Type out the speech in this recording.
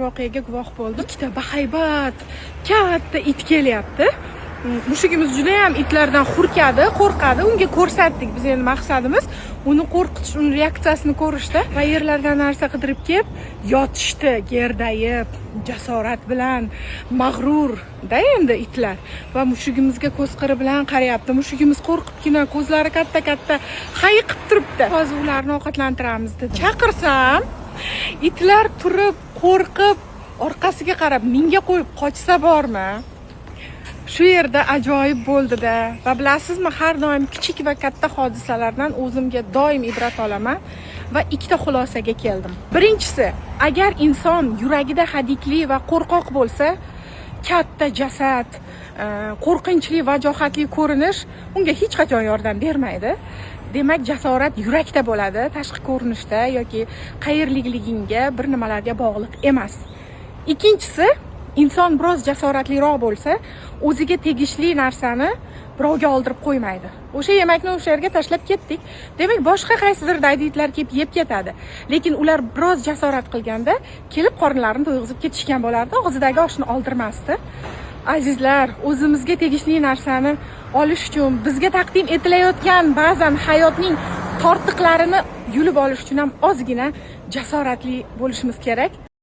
Voqeaga guvoh bo'ldim. Ikkita bahaybat, katta it kelyapti. Mushugimiz juda ham itlardan hurkadi, qo'rqadi. Unga ko'rsatdik. Biz endi maqsadimiz uni qo'rqitish, uni reaksiyasini ko'rishda. Va yerlardan narsa qidirib kelib, yotishdi, gerdayib, jasorat bilan, mag'rur-da endi itlar. Va mushugimizga ko'z qiri bilan qarayapti. Mushugimiz qo'rqibgina, ko'zlari katta-katta hayiqib turibdi. Hozir ularni ovqatlantiramiz dedi. Chaqirsam, itlar turib, qo'rqib, orqasiga qarab menga qo'yib qochsa bormi? Shu yerda ajoyib bo'ldi-da. Va bilasizmi, har doim kichik va katta hodisalardan o'zimga doim ibrat olaman va ikkita xulosaga keldim. Birinchisi, agar inson yuragida hadikli va qo'rqoq bo'lsa, katta jasad, qo'rqinchli, vajohatli ko'rinish unga hech qachon yordam bermaydi. Demak, jasorat yurakda bo'ladi, tashqi ko'rinishda yoki qayerlikligingga, bir nimalarga bog'liq emas. Ikkinchisi, inson biroz jasoratliroq bo'lsa, o'ziga tegishli narsani birovga oldirib qo'ymaydi. O'sha yemakni o'sha yerga tashlab ketdik. Demak, boshqa qaysidir daydi-itlar kelib yeb ketadi. Lekin ular biroz jasorat qilganda, kelib qornlarini to'yg'izib ketishgan bo'lardi, og'zidagi oshni oldirmasdi. Azizlar, o'zimizga tegishli narsani olish uchun bizga taqdim etilayotgan ba'zan hayotning tortiqlarini yulib olish uchun ham ozgina jasoratli bo'lishimiz kerak.